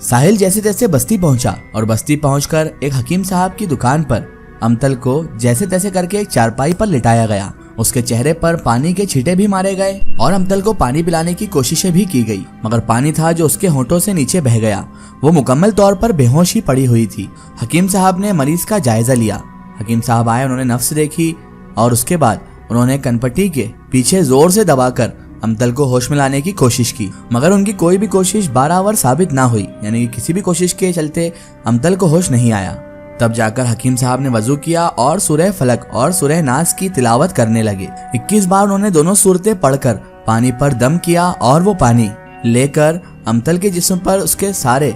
साहिल जैसे तैसे बस्ती पहुंचा और बस्ती पहुंचकर एक हकीम साहब की दुकान पर अमतल को जैसे तैसे करके एक चारपाई पर लिटाया गया। उसके चेहरे पर पानी के छींटे भी मारे गए और अमतल को पानी पिलाने की कोशिशें भी की गई, मगर पानी था जो उसके होंठों से नीचे बह गया। वो मुकम्मल तौर पर बेहोश ही पड़ी हुई थी। हकीम साहब ने मरीज का जायजा लिया। हकीम साहब आए, उन्होंने नब्ज देखी और उसके बाद उन्होंने कनपट्टी के पीछे जोर से दबाकर अमतल को होश में लाने की कोशिश की, मगर उनकी कोई भी कोशिश बारावर साबित ना हुई। यानी किसी भी कोशिश के चलते अमतल को होश नहीं आया। तब जाकर हकीम साहब ने वजू किया और सूरह फलक और सूरह नास की तिलावत करने लगे। 21 बार उन्होंने दोनों सूरतें पढ़कर पानी पर दम किया और वो पानी लेकर अमतल के जिस्म पर, उसके सारे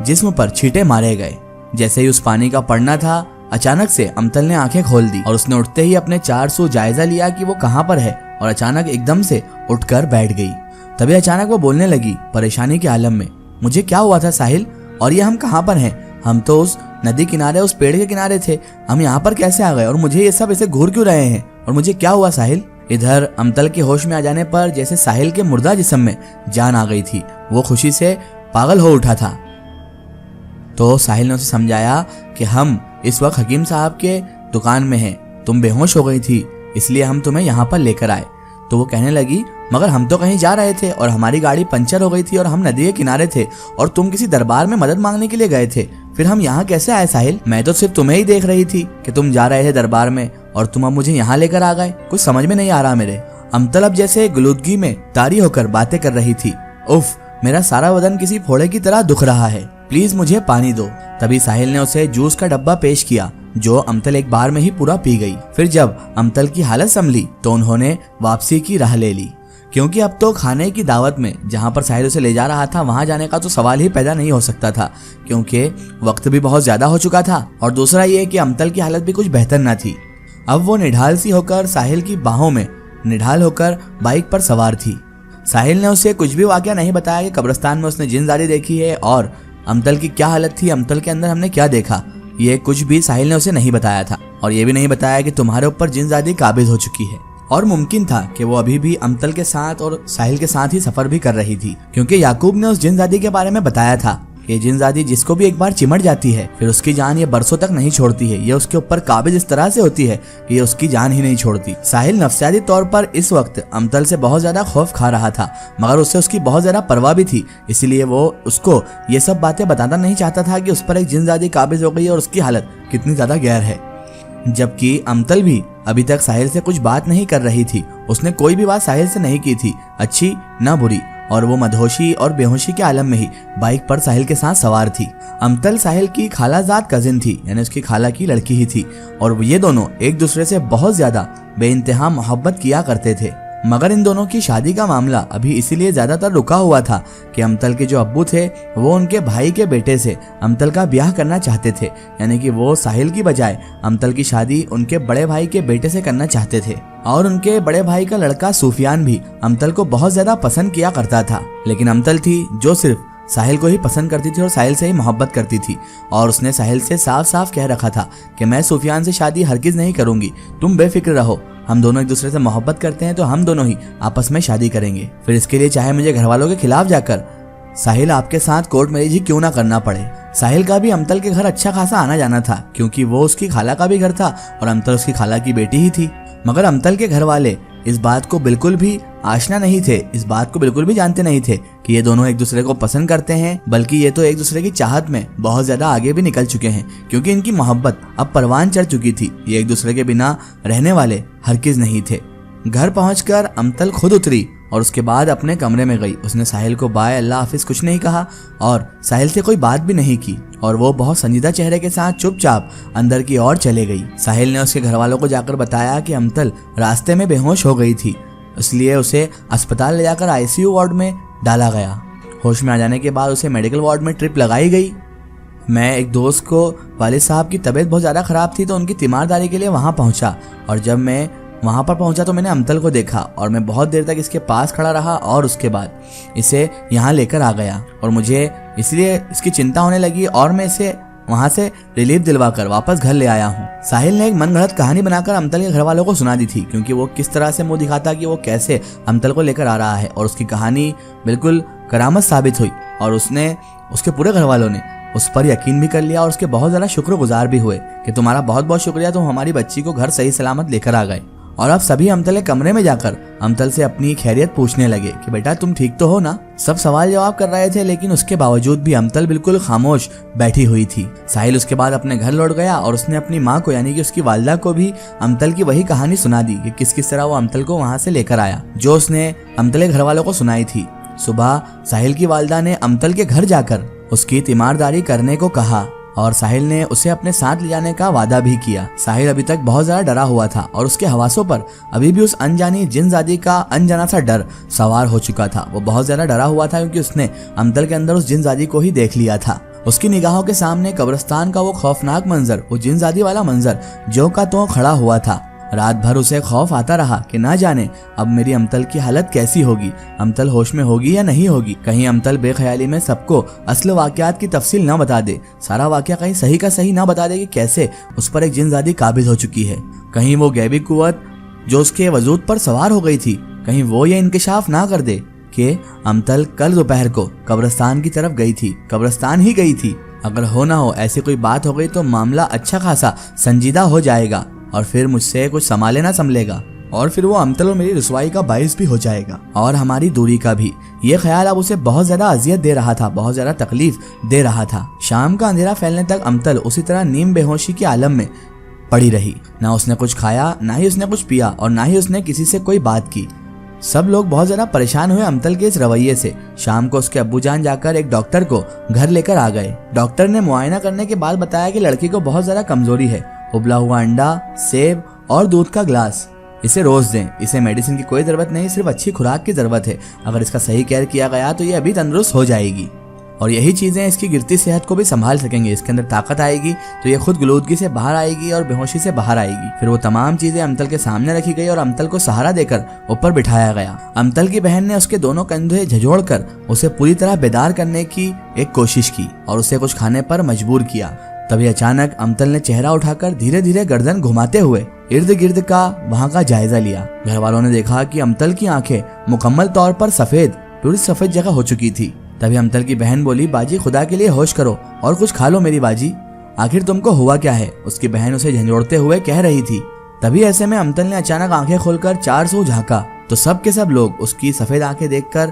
जिस्म पर छींटे मारे गए। जैसे ही उस पानी का पड़ना था, अचानक से अमतल ने आंखें खोल दी और उसने उठते ही अपने 400 जायजा लिया कि वो कहाँ पर है, और अचानक एकदम से उठकर बैठ गई। तभी अचानक वो बोलने लगी परेशानी के आलम में, मुझे क्या हुआ था साहिल, और ये हम कहाँ पर हैं? हम तो उस नदी किनारे, उस पेड़ के किनारे थे, हम यहाँ पर कैसे आ गए? और मुझे ये सब ऐसे घूर क्यों रहे हैं? और मुझे क्या हुआ साहिल? इधर अमतल के होश में आ जाने पर जैसे साहिल के मुर्दा जिस्म में जान आ गई थी। वो खुशी से पागल हो उठा था। तो साहिल ने उसे समझाया कि हम इस वक्त हकीम साहब के दुकान में हैं, तुम बेहोश हो गई थी इसलिए हम तुम्हें यहाँ पर लेकर आए। तो वो कहने लगी, मगर हम तो कहीं जा रहे थे और हमारी गाड़ी पंचर हो गई थी और हम नदी के किनारे थे और तुम किसी दरबार में मदद मांगने के लिए गए थे, फिर हम यहाँ कैसे आए साहिल? मैं तो सिर्फ तुम्हें ही देख रही थी कि तुम जा रहे थे दरबार में और तुम अब मुझे यहाँ लेकर आ गए। कुछ समझ में नहीं आ रहा मेरे। अमतल अब जैसे गुलूदगी में तारी होकर बातें कर रही थी। उफ, मेरा सारा बदन किसी फोड़े की तरह दुख रहा है, प्लीज मुझे पानी दो। तभी साहिल ने उसे जूस का डब्बा पेश किया जो अमतल एक बार में ही पूरा पी गई। फिर जब अमतल की हालत संभली तो उन्होंने वापसी की राह ले ली, क्योंकि अब तो खाने की दावत में जहां पर साहिल उसे ले जा रहा था वहां जाने का तो सवाल ही पैदा नहीं हो सकता था, क्योंकि वक्त भी बहुत ज्यादा हो चुका था और दूसरा ये कि अमतल की हालत भी कुछ बेहतर न थी। अब वो निढाल सी होकर साहिल की बाहों में निढाल होकर बाइक पर सवार थी। साहिल ने उसे कुछ भी वाकया नहीं बताया कि कब्रिस्तान में उसने जिन्दारी देखी है और अमतल की क्या हालत थी, अमतल के अंदर हमने क्या देखा, ये कुछ भी साहिल ने उसे नहीं बताया था। और ये भी नहीं बताया कि तुम्हारे ऊपर जिन्दारी काबिज हो चुकी है। और मुमकिन था कि वो अभी भी अमतल के साथ और साहिल के साथ ही सफर भी कर रही थी, क्योंकि याकूब ने उस जिन्दादी के बारे में बताया था कि जिन्दादी जिसको भी एक बार चिमट जाती है फिर उसकी जान ये बरसों तक नहीं छोड़ती है। ये उसके ऊपर काबिज इस तरह से होती है कि ये उसकी जान ही नहीं छोड़ती। साहिल नफ्सियाती तौर पर इस वक्त अमतल से बहुत ज्यादा खौफ खा रहा था, मगर उससे उसकी बहुत ज्यादा परवाह भी थी, इसलिए वो उसको ये सब बातें बताना नहीं चाहता था कि उस पर एक जिन्दादी काबिज हो गई है और उसकी हालत कितनी ज्यादा गैर है। जबकि अमतल भी अभी तक साहिल से कुछ बात नहीं कर रही थी। उसने कोई भी बात साहिल से नहीं की थी, अच्छी न बुरी, और वो मदहोशी और बेहोशी के आलम में ही बाइक पर साहिल के साथ सवार थी। अमतल साहिल की खालाजाद कजिन थी, यानी उसकी खाला की लड़की ही थी, और ये दोनों एक दूसरे से बहुत ज्यादा बेइंतहा मोहब्बत किया करते थे। मगर इन दोनों की शादी का मामला अभी इसीलिए ज्यादातर रुका हुआ था कि अमतल के जो अब्बू थे वो उनके भाई के बेटे से अमतल का ब्याह करना चाहते थे, यानी कि वो साहिल की बजाय अमतल की शादी उनके बड़े भाई के बेटे से करना चाहते थे। और उनके बड़े भाई का लड़का सूफियान भी अमतल को बहुत ज्यादा पसंद किया करता था, लेकिन अमतल थी जो सिर्फ साहिल को ही पसंद करती थी और साहिल से ही मोहब्बत करती थी। और उसने साहिल से साफ साफ कह रखा था कि मैं सूफियान से शादी हरगिज नहीं करूंगी, तुम बेफिक्र रहो, हम दोनों एक दूसरे से मोहब्बत करते हैं तो हम दोनों ही आपस में शादी करेंगे। फिर इसके लिए चाहे मुझे घर वालों के खिलाफ जाकर साहिल आपके साथ कोर्ट मैरिज ही क्यों ना करना पड़े। साहिल का भी अमतल के घर अच्छा खासा आना जाना था, क्योंकि वो उसकी खाला का भी घर था और अमतल उसकी खाला की बेटी ही थी। मगर अमतल के घर वाले इस बात को बिल्कुल भी आशना नहीं थे, इस बात को बिल्कुल भी जानते नहीं थे कि ये दोनों एक दूसरे को पसंद करते हैं, बल्कि ये तो एक दूसरे की चाहत में बहुत ज्यादा आगे भी निकल चुके हैं, क्योंकि इनकी मोहब्बत अब परवान चढ़ चुकी थी। ये एक दूसरे के बिना रहने वाले हरगिज नहीं थे। घर पहुंचकर अमतल खुद उतरी और उसके बाद अपने कमरे में गई। उसने साहिल को बाय अल्लाह हाफिज कुछ नहीं कहा और साहिल से कोई बात भी नहीं की, और वो बहुत संजीदा चेहरे के साथ चुपचाप अंदर की ओर चले गई। साहिल ने उसके घर वालों को जाकर बताया कि अमतल रास्ते में बेहोश हो गई थी, इसलिए उसे अस्पताल ले जाकर आईसीयू वार्ड में डाला गया। होश में आ जाने के बाद उसे मेडिकल वार्ड में ट्रिप लगाई गई। मैं एक दोस्त को वालिद साहब की तबीयत बहुत ज़्यादा ख़राब थी तो उनकी तीमारदारी के लिए वहाँ पहुँचा, और जब मैं वहाँ पर पहुँचा तो मैंने अमतल को देखा और मैं बहुत देर तक इसके पास खड़ा रहा और उसके बाद इसे यहाँ लेकर आ गया, और मुझे इसलिए इसकी चिंता होने लगी और मैं इसे वहाँ से रिलीफ दिलवाकर वापस घर ले आया हूँ। साहिल ने एक मनगढ़ंत कहानी बनाकर अमतल के घर वालों को सुना दी थी, क्योंकि वो किस तरह से मुंह दिखाता कि वो कैसे अमतल को लेकर आ रहा है, और उसकी कहानी बिल्कुल करामत साबित हुई और उसने उसके पूरे घर वालों ने उस पर यकीन भी कर लिया और उसके बहुत ज़्यादा शुक्रगुजार भी हुए कि तुम्हारा बहुत बहुत शुक्रिया, तुम हमारी बच्ची को घर सही सलामत लेकर आ गए। और अब सभी अमतल के कमरे में जाकर अमतल से अपनी खैरियत पूछने लगे कि बेटा तुम ठीक तो हो ना। सब सवाल जवाब कर रहे थे, लेकिन उसके बावजूद भी अमतल बिल्कुल खामोश बैठी हुई थी। साहिल उसके बाद अपने घर लौट गया और उसने अपनी माँ को यानी कि उसकी वालिदा को भी अमतल की वही कहानी सुना दी कि किस किस तरह वो अमतल को वहाँ से लेकर आया, जो उसने अमतल के घर वालों को सुनाई थी। सुबह साहिल की वालिदा ने अमतल के घर जाकर उसकी तीमारदारी करने को कहा और साहिल ने उसे अपने साथ ले जाने का वादा भी किया। साहिल अभी तक बहुत ज्यादा डरा हुआ था और उसके हवासों पर अभी भी उस अनजानी जिनजादी का अनजाना सा डर सवार हो चुका था। वो बहुत ज्यादा डरा हुआ था क्योंकि उसने अमतल के अंदर उस जिनजादी को ही देख लिया था। उसकी निगाहों के सामने कब्रिस्तान का वो खौफनाक मंजर, वो जिनजादी वाला मंजर जो का तो खड़ा हुआ था। रात भर उसे खौफ आता रहा कि ना जाने अब मेरी अमतल की हालत कैसी होगी, अमतल होश में होगी या नहीं होगी। कहीं अमतल बेख्याली में सबको असल वाकयात की तफसील न बता दे, सारा वाकया कहीं सही का सही ना बता दे कि कैसे उस पर एक जिनजादी काबिज हो चुकी है। कहीं वो गैबी कुव्वत जो उसके वजूद पर सवार हो गई थी, कहीं वो ये इंकिशाफ ना कर दे कि अमतल कल दोपहर को कब्रिस्तान की तरफ गई थी, कब्रिस्तान ही गई थी। अगर हो ना हो ऐसी कोई बात हो गई तो मामला अच्छा खासा संजीदा हो जाएगा और फिर मुझसे कुछ संभाले ना संभलेगा और फिर वो अमतल और मेरी रुसवाई का बाइस भी हो जाएगा और हमारी दूरी का भी। ये ख्याल अब उसे बहुत ज्यादा अजियत दे रहा था, बहुत ज्यादा तकलीफ दे रहा था। शाम का अंधेरा फैलने तक अमतल उसी तरह नीम बेहोशी के आलम में पड़ी रही। ना उसने कुछ खाया, ना ही उसने कुछ पिया और ना ही उसने किसी से कोई बात की। सब लोग बहुत ज्यादा परेशान हुए अमतल के इस रवैये से। शाम को उसके अब्बूजान जाकर एक डॉक्टर को घर लेकर आ गए। डॉक्टर ने मुआयना करने के बाद बताया कि लड़की को बहुत ज्यादा कमजोरी है। उबला हुआ अंडा, सेब और दूध का ग्लास इसे रोज दें। इसे मेडिसिन की कोई जरूरत नहीं, सिर्फ अच्छी खुराक की जरूरत है। अगर इसका सही केयर किया गया तो ये अभी तंदुरुस्त हो जाएगी और यही चीजें इसकी गिरती सेहत को भी संभाल सकेंगे। इसके अंदर ताकत आएगी तो ये खुद गुलूदगी से बाहर आएगी और बेहोशी से बाहर आएगी। फिर वो तमाम चीजें अमतल के सामने रखी गई और अमतल को सहारा देकर ऊपर बिठाया गया। अमतल की बहन ने उसके दोनों कंधे झंझोड़कर उसे पूरी तरह बेदार करने की एक कोशिश की और उसे कुछ खाने पर मजबूर किया। तभी अचानक अमतल ने चेहरा उठाकर धीरे धीरे गर्दन घुमाते हुए इर्द गिर्द का वहाँ का जायजा लिया। घर वालों ने देखा कि अमतल की आंखें मुकम्मल तौर पर सफेद, पूरी सफेद जगह हो चुकी थी। तभी अमतल की बहन बोली, बाजी खुदा के लिए होश करो और कुछ खा लो मेरी बाजी, आखिर तुमको हुआ क्या है। उसकी बहन उसे झंझोड़ते हुए कह रही थी। तभी ऐसे में अमतल ने अचानक आंखें खोलकर 400 झांका तो सब के सब लोग उसकी सफेद आंखें देखकर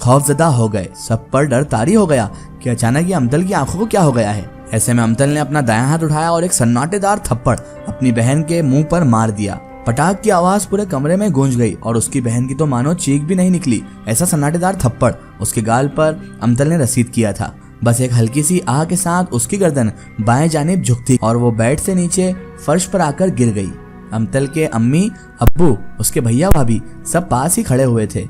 खौफजदा हो गए। सब पर डर तारी हो गया कि अचानक ये अमतल की आंखों को क्या हो गया है। ऐसे में अमतल ने अपना दायां हाथ उठाया और एक सन्नाटेदार थप्पड़ अपनी बहन के मुंह पर मार दिया। पटाख की आवाज पूरे कमरे में गूंज गई और उसकी बहन की तो मानो चीख भी नहीं निकली। ऐसा सन्नाटेदार थप्पड़ उसके गाल पर अमतल ने रसीद किया था। बस एक हल्की सी आह के साथ उसकी गर्दन बाएं जानिब झुकती और वो बेड से नीचे फर्श पर आकर गिर गई। अमतल के अम्मी, अब्बू, उसके भैया भाभी सब पास ही खड़े हुए थे।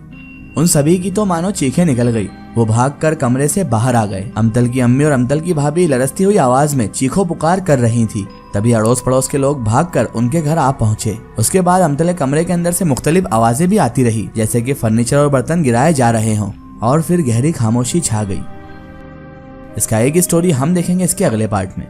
उन सभी की तो मानो चीखें निकल गई। वो भागकर कमरे से बाहर आ गए। अमतल की अम्मी और अमतल की भाभी लरसती हुई आवाज में चीखो पुकार कर रही थी। तभी अड़ोस पड़ोस के लोग भागकर उनके घर आ पहुंचे। उसके बाद अमतल के कमरे के अंदर से मुख्तलिफ आवाजें भी आती रही, जैसे कि फर्नीचर और बर्तन गिराए जा रहे हों, और फिर गहरी खामोशी छा गई। इसका एक स्टोरी हम देखेंगे इसके अगले पार्ट में।